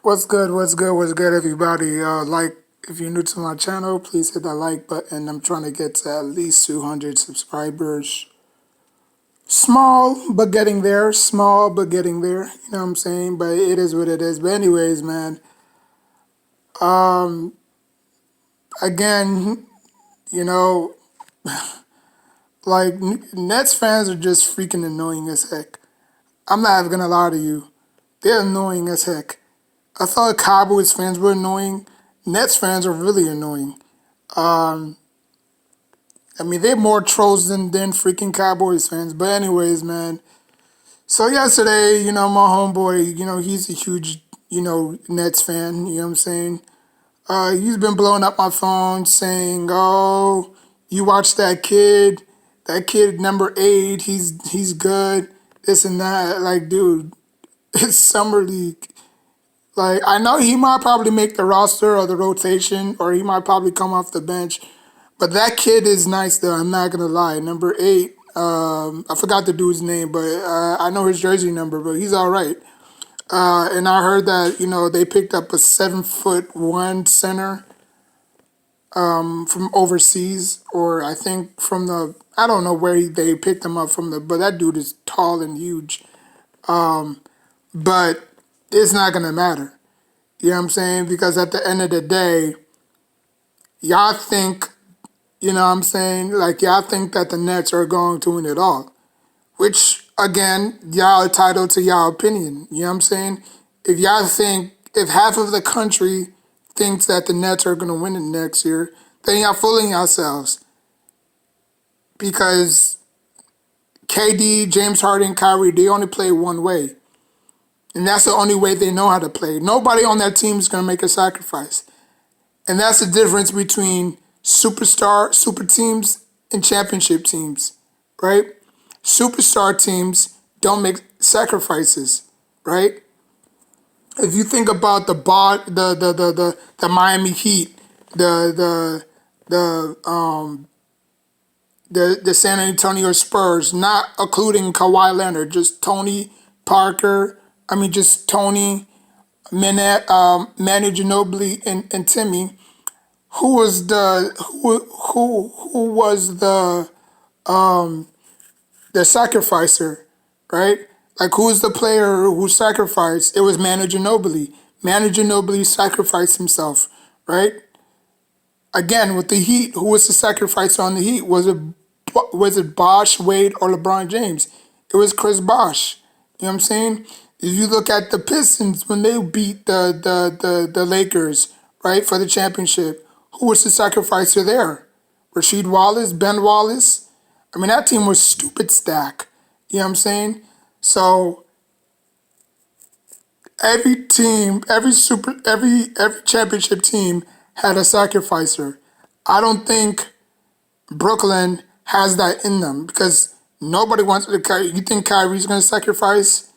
What's good? What's good? What's good, everybody? If you're new to my channel, please hit that like button. I'm trying to get to at least 200 subscribers. Small, but getting there. Small, but getting there. You know what I'm saying? But it is what it is. But anyways, man. Again, you know, like Nets fans are just freaking annoying as heck. I'm not even gonna lie to you. They're annoying as heck. I thought Cowboys fans were annoying. Nets fans are really annoying. I mean, they're more trolls than freaking Cowboys fans. But anyways, man. So yesterday, my homeboy, he's a huge, Nets fan. You know what I'm saying? He's been blowing up my phone saying, "Oh, you watch that kid number 8. He's good. This and that." Like, dude, it's summer league. Like, I know he might probably make the roster or the rotation, or he might probably come off the bench. But that kid is nice, though. I'm not gonna lie. Number 8. I forgot the dude's name, but I know his jersey number. But he's all right. And I heard that they picked up a 7'1" center from overseas, or I think from I don't know where they picked him up from but that dude is tall and huge. But it's not gonna matter. You know what I'm saying? Because at the end of the day, y'all think, you know what I'm saying? Like, y'all think that the Nets are going to win it all. Which, again, y'all entitled to y'all opinion. You know what I'm saying? If half of the country thinks that the Nets are going to win it next year, then y'all fooling yourselves. Because KD, James Harden, Kyrie, they only play one way. And that's the only way they know how to play. Nobody on that team is going to make a sacrifice. And that's the difference between super teams and championship teams, right? Superstar teams don't make sacrifices, right? If you think about the Miami Heat, the the um the San Antonio Spurs, not including Kawhi Leonard, just Tony Parker. I mean, just Tony, Manu Ginobili, and Timmy. Who was the sacrificer, right? Like, who's the player who sacrificed? It was Manu Ginobili. Manu Ginobili sacrificed himself, right? Again, with the Heat, who was the sacrificer on the Heat? Was it Bosh, Wade, or LeBron James? It was Chris Bosh. You know what I'm saying? If you look at the Pistons when they beat the Lakers, right, for the championship, who was the sacrificer there? Rasheed Wallace, Ben Wallace. I mean, that team was stupid stack. You know what I'm saying? So every team, every championship team had a sacrificer. I don't think Brooklyn has that in them because nobody wants to. You think Kyrie's going to sacrifice?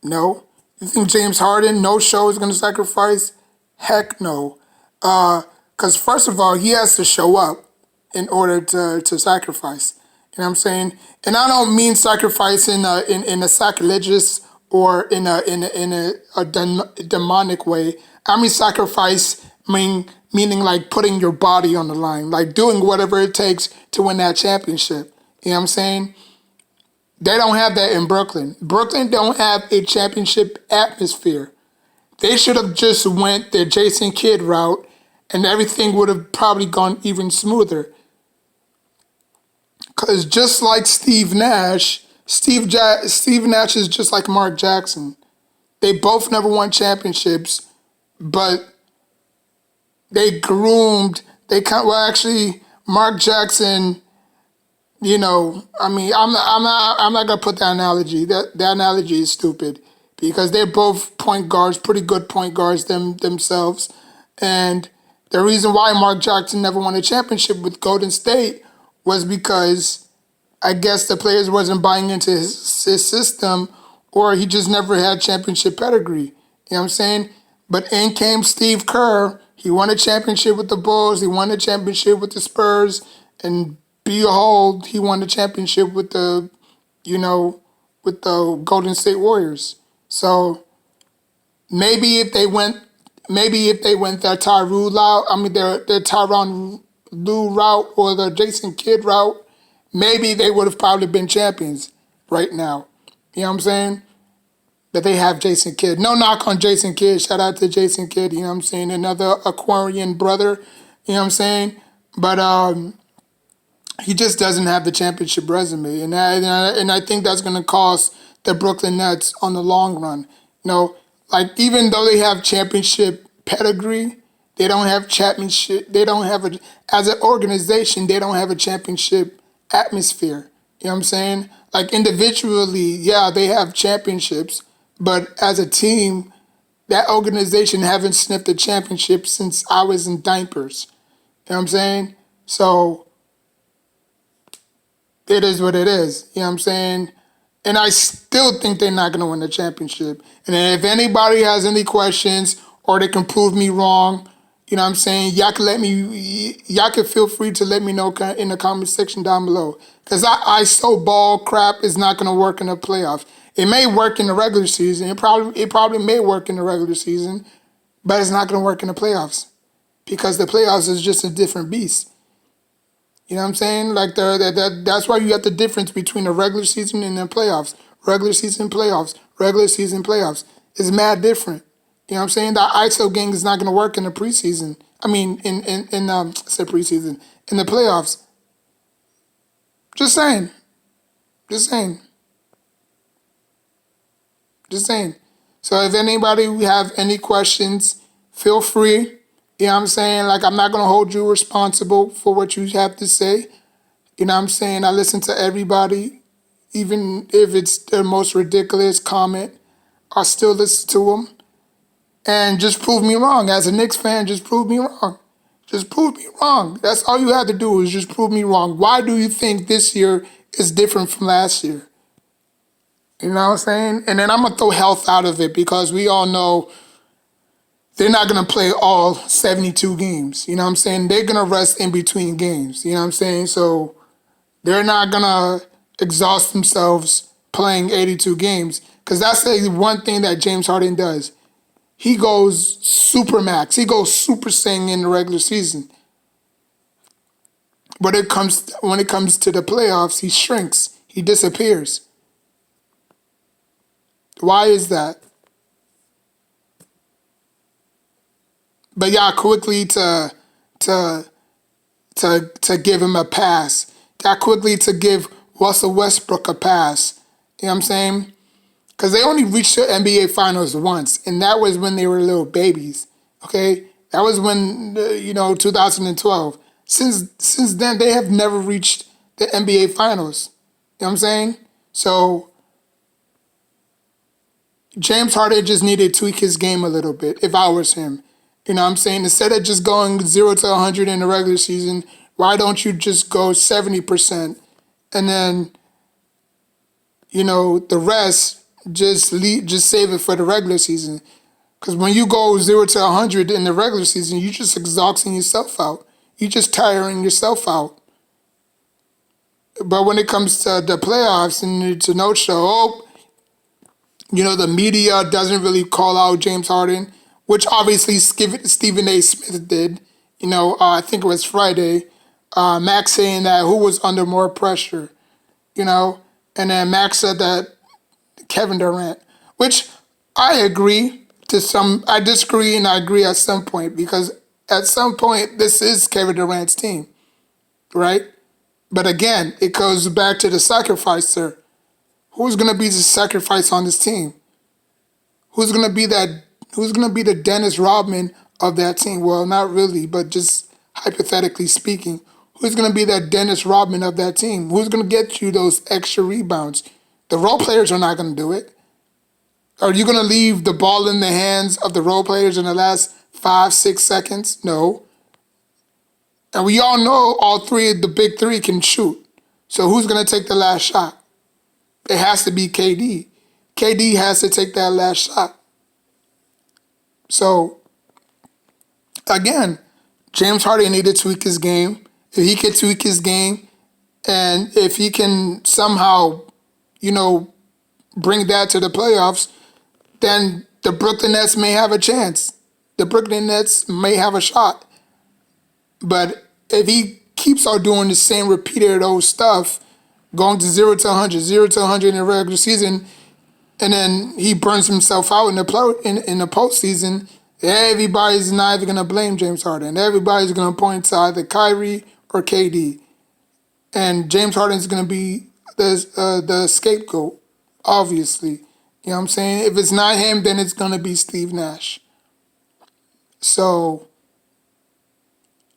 No. You think James Harden, no show, is going to sacrifice? Heck no. Because first of all, he has to show up in order to sacrifice. You know what I'm saying? And I don't mean sacrifice in a sacrilegious or in a demonic way. I mean sacrifice meaning like putting your body on the line, like doing whatever it takes to win that championship. You know what I'm saying? They don't have that in Brooklyn. Brooklyn don't have a championship atmosphere. They should have just went the Jason Kidd route and everything would have probably gone even smoother. Because just like Steve Nash, Steve Nash is just like Mark Jackson. They both never won championships, but they groomed. Actually, Mark Jackson. I mean, I'm not gonna put that analogy. That analogy is stupid because they're both point guards, pretty good point guards themselves, and the reason why Mark Jackson never won a championship with Golden State was because I guess the players wasn't buying into his system, or he just never had championship pedigree. You know what I'm saying? But in came Steve Kerr. He won a championship with the Bulls. He won a championship with the Spurs, and behold, he won the championship with the Golden State Warriors. So Maybe if they went, maybe if they went their Tyron route, their Tyron Lue route or the Jason Kidd route, maybe they would have probably been champions right now. You know what I'm saying? But they have Jason Kidd. No knock on Jason Kidd. Shout out to Jason Kidd. You know what I'm saying? Another Aquarian brother. You know what I'm saying? But he just doesn't have the championship resume, and I think that's going to cost the Brooklyn Nets on the long run. You know, like even though they have championship pedigree, they don't have championship. They don't have a as an organization. They don't have a championship atmosphere. You know what I'm saying? Like individually, yeah, they have championships, but as a team, that organization haven't sniffed a championship since I was in diapers. You know what I'm saying? So it is what it is. You know what I'm saying? And I still think they're not going to win the championship. And then if anybody has any questions or they can prove me wrong, you know what I'm saying? Y'all can feel free to let me know in the comment section down below. Because ISO ball crap is not going to work in the playoffs. It may work in the regular season. It probably may work in the regular season, but it's not going to work in the playoffs. Because the playoffs is just a different beast. You know what I'm saying? Like that's why you got the difference between the regular season and the playoffs. Regular season playoffs. Regular season playoffs. It's mad different. You know what I'm saying? The ISO game is not going to work in the preseason. I mean, I said preseason. In the playoffs. Just saying. Just saying. Just saying. So if anybody have any questions, feel free. You know what I'm saying? Like, I'm not going to hold you responsible for what you have to say. You know what I'm saying? I listen to everybody, even if it's the most ridiculous comment. I still listen to them. And just prove me wrong. As a Knicks fan, just prove me wrong. Just prove me wrong. That's all you have to do is just prove me wrong. Why do you think this year is different from last year? You know what I'm saying? And then I'm going to throw health out of it because we all know they're not going to play all 72 games. You know what I'm saying? They're going to rest in between games. You know what I'm saying? So they're not going to exhaust themselves playing 82 games because that's the one thing that James Harden does. He goes super max. He goes super saiyan in the regular season. But when it comes to the playoffs, he shrinks. He disappears. Why is that? But yeah, quickly to give him a pass. That quickly to give Russell Westbrook a pass. You know what I'm saying? Because they only reached the NBA Finals once, and that was when they were little babies. Okay, that was when 2012. Since then, they have never reached the NBA Finals. You know what I'm saying? So James Harden just needed to tweak his game a little bit. If I was him, you know what I'm saying? Instead of just going 0 to 100 in the regular season, why don't you just go 70% and then the rest just save it for the regular season. Because when you go 0 to 100 in the regular season, you're just exhausting yourself out. You're just tiring yourself out. But when it comes to the playoffs and to no show, the media doesn't really call out James Harden, which obviously Stephen A. Smith did. I think it was Friday. Max saying that who was under more pressure, and then Max said that Kevin Durant, which I agree to some. I disagree and I agree at some point because at some point this is Kevin Durant's team, right? But again, it goes back to the sacrificer. Who's gonna be the sacrifice on this team? Who's gonna be that? Who's gonna be the Dennis Rodman of that team? Well, not really, but just hypothetically speaking, who's gonna be that Dennis Rodman of that team? Who's gonna get you those extra rebounds? The role players are not gonna do it. Are you gonna leave the ball in the hands of the role players in the last 5-6 seconds? No. And we all know all three of the big three can shoot. So who's gonna take the last shot? It has to be KD. KD has to take that last shot. So, again, James Harden needed to tweak his game. If he could tweak his game, and if he can somehow, bring that to the playoffs, then the Brooklyn Nets may have a chance. The Brooklyn Nets may have a shot. But if he keeps on doing the same repeated old stuff, going to 0 to 100, 0 to 100 in the regular season, and then he burns himself out in the postseason, everybody's not even gonna blame James Harden. Everybody's gonna point to either Kyrie or KD, and James Harden's gonna be the scapegoat, obviously. You know what I'm saying? If it's not him, then it's gonna be Steve Nash. So,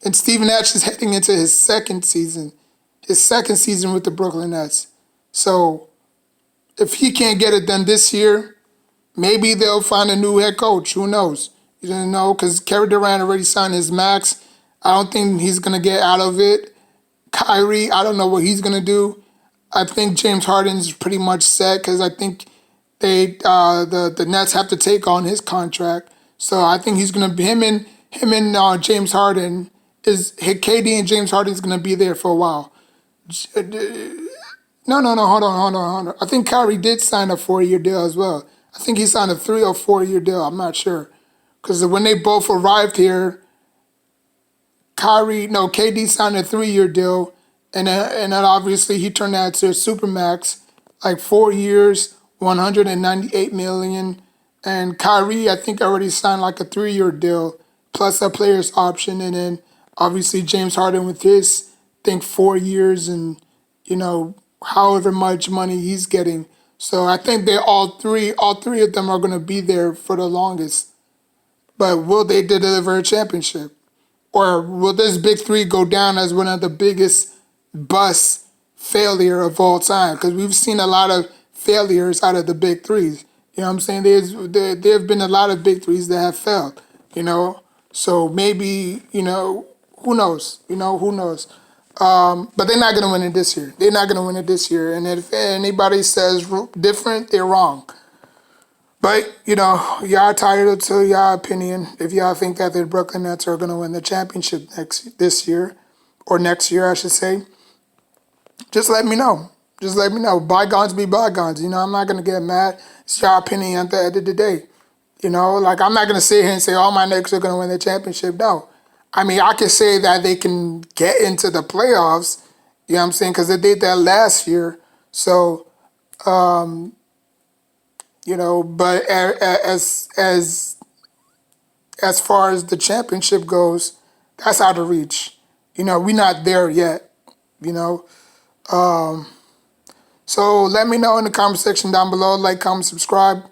and Steve Nash is heading into his second season with the Brooklyn Nets. So, if he can't get it done this year, maybe they'll find a new head coach. Who knows? You don't know, because Kevin Durant already signed his max. I don't think he's going to get out of it. Kyrie, I don't know what he's going to do. I think James Harden's pretty much set, because I think the Nets have to take on his contract. So I think he's going to be him and James Harden KD and James Harden's going to be there for a while. No, hold on. I think Kyrie did sign a 4-year deal as well. I think he signed a 3 or 4-year deal. I'm not sure. Because when they both arrived here, KD signed a 3-year deal, and then obviously he turned that to a supermax, like 4 years, $198 million. And Kyrie, I think, already signed like a 3-year deal, plus a player's option, and then obviously James Harden with his, I think, 4 years and, however much money he's getting. So I think they all three of them are going to be there for the longest. But will they deliver a championship? Or will this big three go down as one of the biggest bust failure of all time? Because we've seen a lot of failures out of the big threes. You know what I'm saying? There have been a lot of big threes that have failed, So maybe, who knows? Who knows? But they're not going to win it this year. They're not going to win it this year. And if anybody says different, they're wrong. But, y'all entitled to y'all opinion. If y'all think that the Brooklyn Nets are going to win the championship this year, or next year, I should say, just let me know. Just let me know. Bygones be bygones. I'm not going to get mad. It's your opinion at the end of the day. I'm not going to sit here and say all my Knicks are going to win the championship. No. I mean, I can say that they can get into the playoffs, you know what I'm saying, because they did that last year. So, but as far as the championship goes, that's out of reach. We're not there yet, So let me know in the comment section down below. Like, comment, subscribe.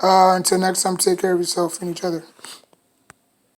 Until next time, take care of yourself and each other.